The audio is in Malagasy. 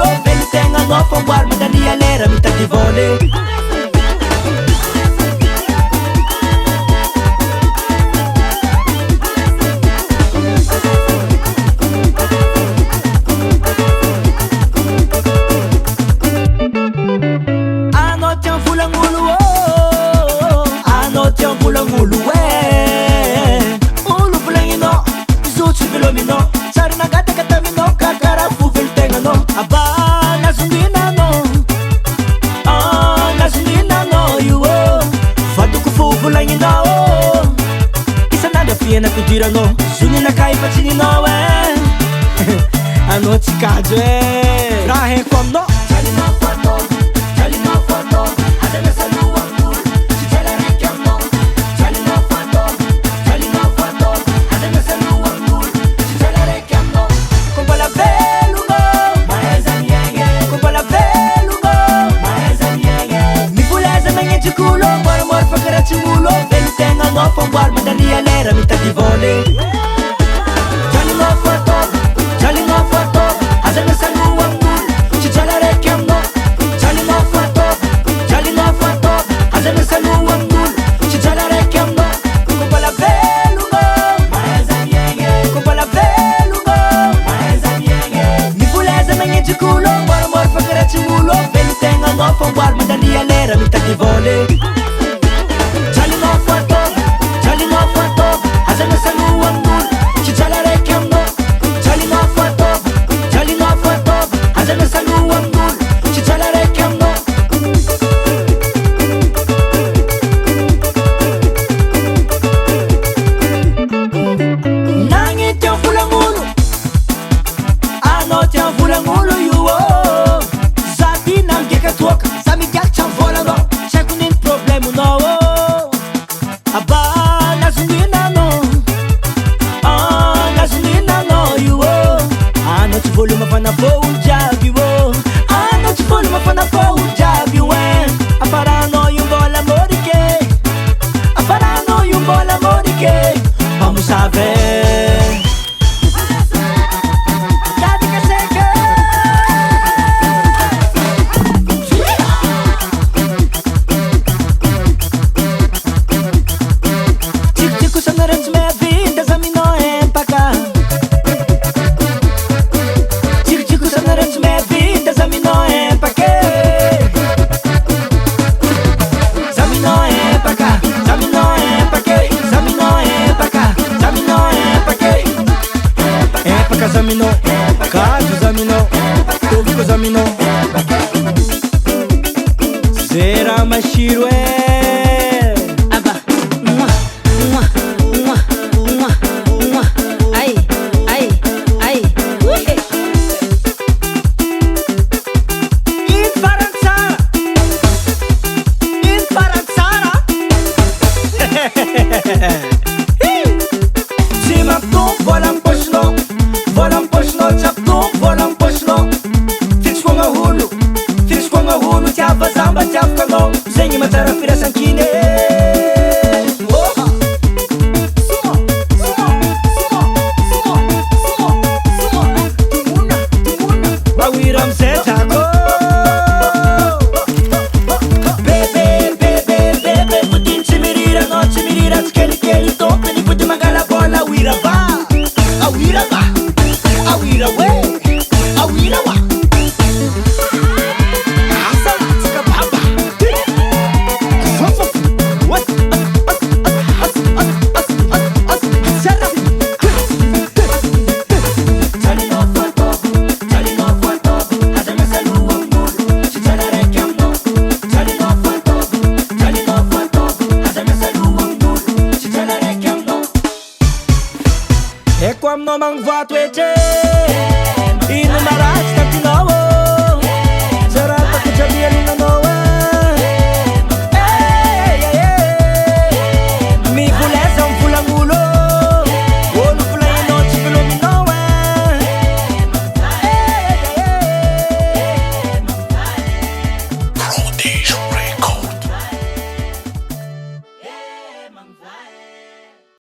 mulo velho tenga no famboar madani alera mita di vole. Na kudira no suni na kai patini no a noite cado é pra recomno chali no foto hada mesa no angul si chela recamno chali no foto hada mesa no angul si chela recamno con la velugo maeza nienge con la velugo maeza nienge mi puleza menye culo mor mor fakara chimulo velu tenga no famboar madani alera mita di vole. Chali no foto hada mesa no angul si chela recamno chali no foto hada mesa no angul si chela recamno con la velugo maeza nienge con la velugo maeza nienge mi puleza menye culo mor mor fakara chimulo velu tenga no famboar madani alera mita di vole. Chali no foto hada mesa no angul si chela recamno chali no foto hada mesa no angul si chela recamno. Nangi tiang fulangulu ano tiang fulangulu yuo zati nangi katuoka sami jak cham volando checo nem problema no aba gasolina no yuo ano te volume fana po jabi wo ano te volume fana po jabi wen aparano yumbola morike vamos a ver. Zamino, Cádio Zamino, Tufico Zamino, será mais chiro é. Aba, ai, Cima tu volam poshno, chap tu volam poshno. Fix com a hulu, chapa zamba chapa no. Zengi matara fira sankine. Wawiram setago. Bebe, putin chimirira no chimirira skeli tope ni putin magala bola wira ba. Awira wa asala tsika baba what chali no foto hada mesa no angul si chela recamno chali no foto hada mesa no angul si chela recamno e quam no mang voto e te in marat tanti no sarà che c'è via no